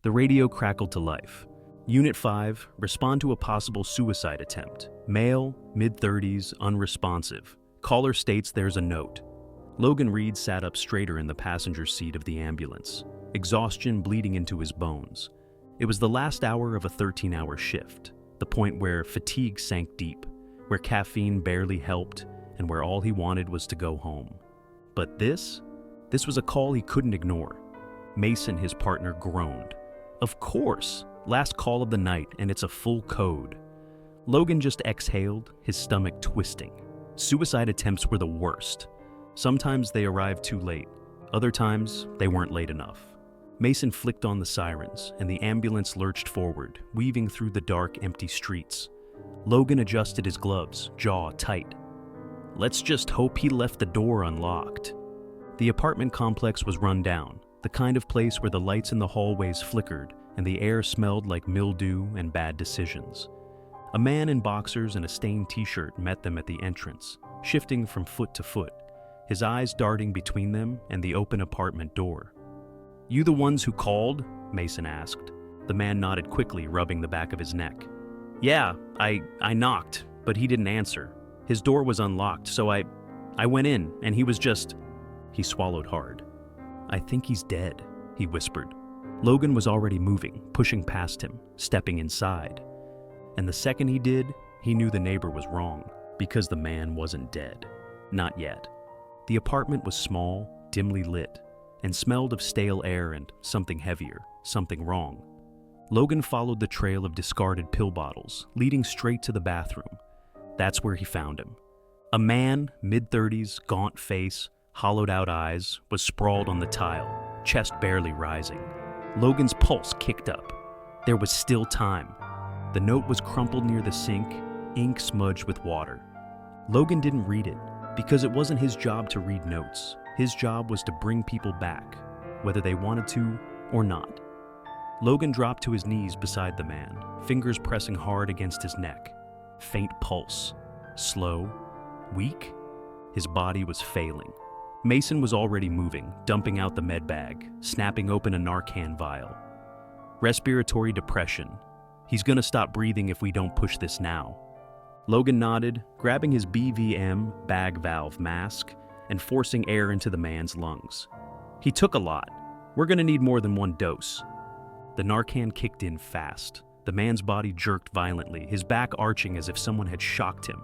The radio crackled to life. Unit 5, respond to a possible suicide attempt. Male, mid-30s, unresponsive. Caller states there's a note. Logan Reed sat up straighter in the passenger seat of the ambulance, exhaustion bleeding into his bones. It was the last hour of a 13-hour shift, the point where fatigue sank deep, where caffeine barely helped, and where all he wanted was to go home. But this was a call he couldn't ignore. Mason, his partner, groaned. Of course! Last call of the night, and it's a full code. Logan just exhaled, his stomach twisting. Suicide attempts were the worst. Sometimes they arrived too late. Other times, they weren't late enough. Mason flicked on the sirens, and the ambulance lurched forward, weaving through the dark, empty streets. Logan adjusted his gloves, jaw tight. Let's just hope he left the door unlocked. The apartment complex was run down, the kind of place where the lights in the hallways flickered and the air smelled like mildew and bad decisions. A man in boxers and a stained t-shirt met them at the entrance, shifting from foot to foot, his eyes darting between them and the open apartment door. You the ones who called? Mason asked. The man nodded quickly, rubbing the back of his neck. Yeah, I knocked, but he didn't answer. His door was unlocked, so I went in, and he was just... He swallowed hard. I think he's dead, he whispered. Logan was already moving, pushing past him, stepping inside. And the second he did, he knew the neighbor was wrong, because the man wasn't dead. Not yet. The apartment was small, dimly lit, and smelled of stale air and something heavier, something wrong. Logan followed the trail of discarded pill bottles, leading straight to the bathroom. That's where he found him. A man, mid-30s, gaunt face, hollowed-out eyes, was sprawled on the tile, chest barely rising. Logan's pulse kicked up. There was still time. The note was crumpled near the sink, ink smudged with water. Logan didn't read it, because it wasn't his job to read notes. His job was to bring people back, whether they wanted to or not. Logan dropped to his knees beside the man, fingers pressing hard against his neck. Faint pulse. Slow. Weak. His body was failing. Mason was already moving, dumping out the med bag, snapping open a Narcan vial. Respiratory depression. He's gonna stop breathing if we don't push this now. Logan nodded, grabbing his BVM bag valve mask and forcing air into the man's lungs. He took a lot. We're gonna need more than one dose. The Narcan kicked in fast. The man's body jerked violently, his back arching as if someone had shocked him.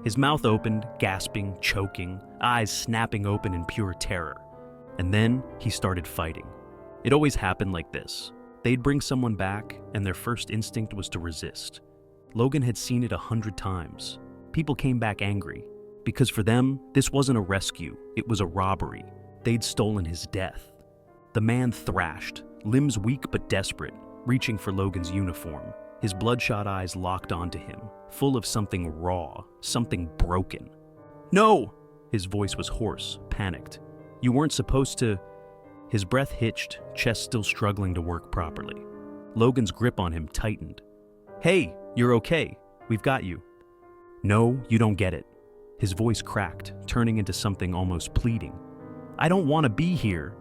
His mouth opened, gasping, choking, eyes snapping open in pure terror. And then he started fighting. It always happened like this. They'd bring someone back, and their first instinct was to resist. Logan had seen it 100 times. People came back angry, because for them, this wasn't a rescue, it was a robbery. They'd stolen his death. The man thrashed, limbs weak but desperate, reaching for Logan's uniform. His bloodshot eyes locked onto him, full of something raw, something broken. No! His voice was hoarse, panicked. You weren't supposed to... His breath hitched, chest still struggling to work properly. Logan's grip on him tightened. Hey, you're okay. We've got you. No, you don't get it. His voice cracked, turning into something almost pleading. I don't want to be here.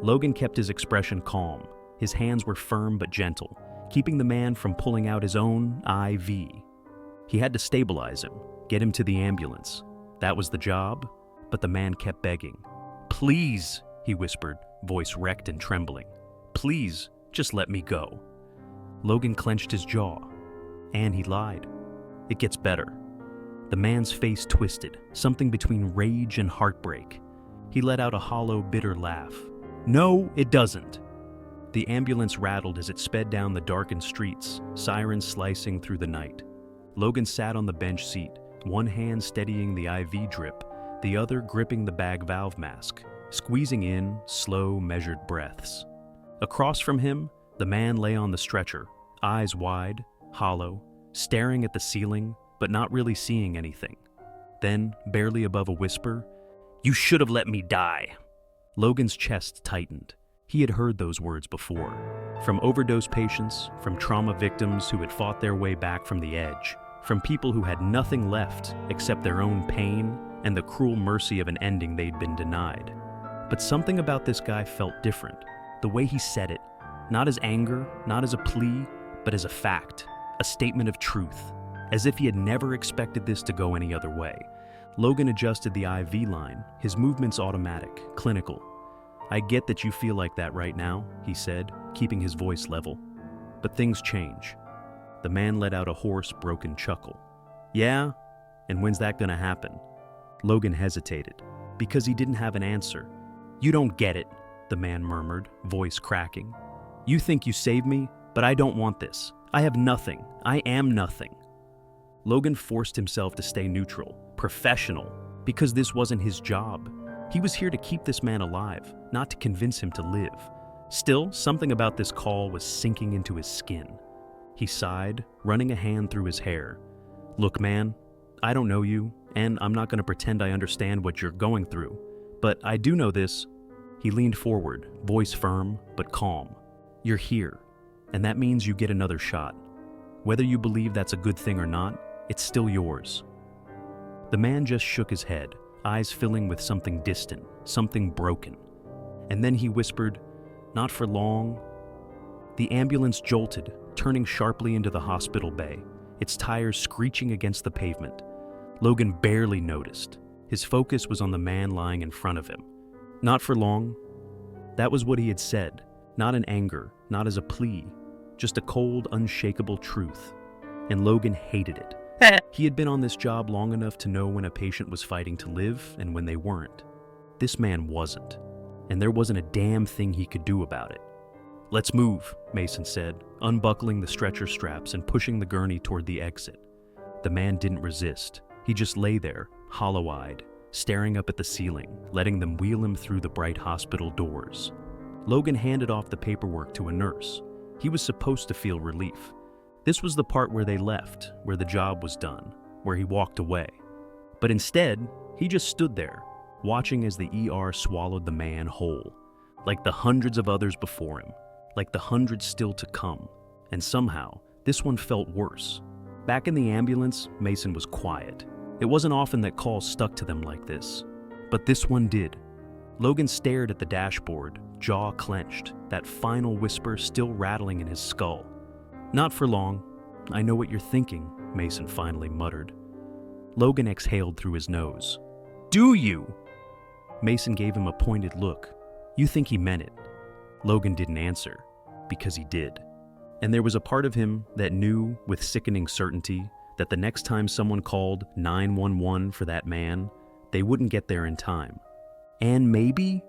Logan kept his expression calm. His hands were firm but gentle, keeping the man from pulling out his own IV. He had to stabilize him, get him to the ambulance. That was the job, but the man kept begging. Please, he whispered, voice wrecked and trembling. Please, just let me go. Logan clenched his jaw, and he lied. It gets better. The man's face twisted, something between rage and heartbreak. He let out a hollow, bitter laugh. No, it doesn't. The ambulance rattled as it sped down the darkened streets, sirens slicing through the night. Logan sat on the bench seat, one hand steadying the IV drip, the other gripping the bag valve mask, squeezing in slow, measured breaths. Across from him, the man lay on the stretcher, eyes wide, hollow, staring at the ceiling, but not really seeing anything. Then, barely above a whisper, "You should have let me die." Logan's chest tightened. He had heard those words before, from overdose patients, from trauma victims who had fought their way back from the edge, from people who had nothing left except their own pain and the cruel mercy of an ending they'd been denied. But something about this guy felt different. The way he said it, Not as anger, not as a plea, but as a fact, a statement of truth, as if he had never expected this to go any other way. Logan adjusted the IV line, his movements automatic, clinical. "I get that you feel like that right now," he said, keeping his voice level. "But things change." The man let out a hoarse, broken chuckle. "Yeah? And when's that gonna happen?" Logan hesitated, because he didn't have an answer. "You don't get it," the man murmured, voice cracking. "You think you saved me, but I don't want this. I have nothing. I am nothing." Logan forced himself to stay neutral, professional, because this wasn't his job. He was here to keep this man alive, not to convince him to live. Still, something about this call was sinking into his skin. He sighed, running a hand through his hair. "Look, man, I don't know you, and I'm not going to pretend I understand what you're going through. But I do know this." He leaned forward, voice firm but calm. "You're here, and that means you get another shot. Whether you believe that's a good thing or not, it's still yours." The man just shook his head, eyes filling with something distant, something broken. And then he whispered, "Not for long." The ambulance jolted, turning sharply into the hospital bay, its tires screeching against the pavement. Logan barely noticed. His focus was on the man lying in front of him. Not for long. That was what he had said, not in anger, not as a plea, just a cold, unshakable truth. And Logan hated it. He had been on this job long enough to know when a patient was fighting to live and when they weren't. This man wasn't, and there wasn't a damn thing he could do about it. "Let's move," Mason said, unbuckling the stretcher straps and pushing the gurney toward the exit. The man didn't resist. He just lay there, hollow-eyed, staring up at the ceiling, letting them wheel him through the bright hospital doors. Logan handed off the paperwork to a nurse. He was supposed to feel relief. This was the part where they left, where the job was done, where he walked away. But instead, he just stood there, watching as the ER swallowed the man whole, like the hundreds of others before him, like the hundreds still to come. And somehow, this one felt worse. Back in the ambulance, Mason was quiet. It wasn't often that calls stuck to them like this, but this one did. Logan stared at the dashboard, jaw clenched, that final whisper still rattling in his skull. "Not for long. I know what you're thinking," Mason finally muttered. Logan exhaled through his nose. "Do you?" Mason gave him a pointed look. "You think he meant it?" Logan didn't answer, because he did. And there was a part of him that knew with sickening certainty that the next time someone called 911 for that man, they wouldn't get there in time. And maybe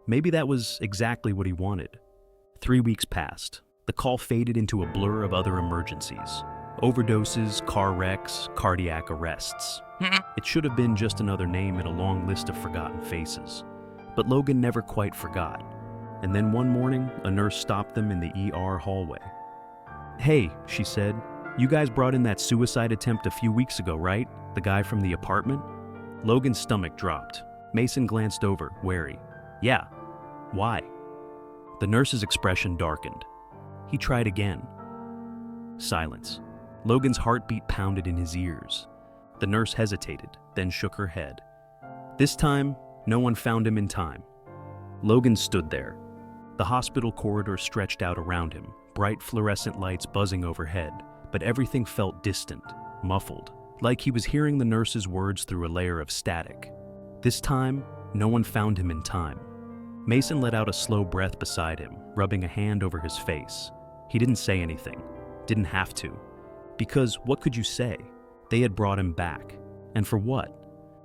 that was exactly what he wanted. 3 weeks passed. The call faded into a blur of other emergencies. Overdoses, car wrecks, cardiac arrests. It should have been just another name in a long list of forgotten faces. But Logan never quite forgot. And then one morning, a nurse stopped them in the ER hallway. "Hey," she said, "you guys brought in that suicide attempt a few weeks ago, right? The guy from the apartment?" Logan's stomach dropped. Mason glanced over, wary. "Yeah. Why?" The nurse's expression darkened. He tried again. Silence. Logan's heartbeat pounded in his ears. The nurse hesitated, then shook her head. This time, no one found him in time. Logan stood there. The hospital corridor stretched out around him, bright fluorescent lights buzzing overhead, but everything felt distant, muffled, like he was hearing the nurse's words through a layer of static. This time, no one found him in time. Mason let out a slow breath beside him, rubbing a hand over his face. He didn't say anything. Didn't have to. Because what could you say? They had brought him back. And for what?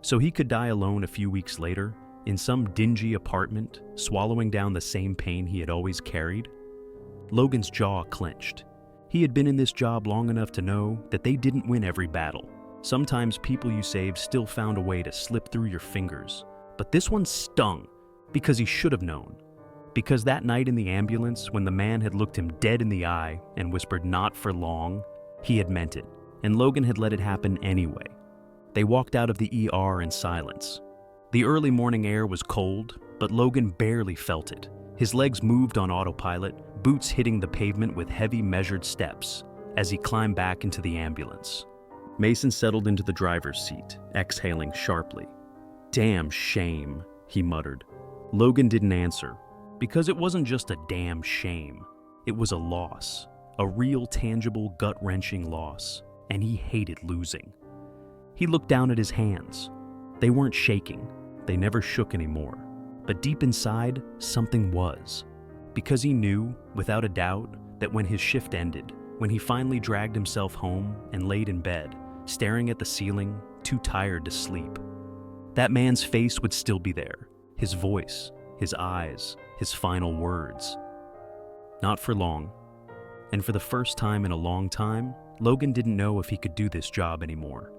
So he could die alone a few weeks later, in some dingy apartment, swallowing down the same pain he had always carried? Logan's jaw clenched. He had been in this job long enough to know that they didn't win every battle. Sometimes people you saved still found a way to slip through your fingers. But this one stung, because he should have known. Because that night in the ambulance, when the man had looked him dead in the eye and whispered "not for long," he had meant it, and Logan had let it happen anyway. They walked out of the ER in silence. The early morning air was cold, but Logan barely felt it. His legs moved on autopilot, boots hitting the pavement with heavy, measured steps, as he climbed back into the ambulance. Mason settled into the driver's seat, exhaling sharply. "Damn shame," he muttered. Logan didn't answer, because it wasn't just a damn shame. It was a loss, a real, tangible, gut-wrenching loss, and he hated losing. He looked down at his hands. They weren't shaking. They never shook anymore. But deep inside, something was. Because he knew, without a doubt, that when his shift ended, when he finally dragged himself home and laid in bed, staring at the ceiling, too tired to sleep, that man's face would still be there, his voice, his eyes, his final words. Not for long. And for the first time in a long time, Logan didn't know if he could do this job anymore.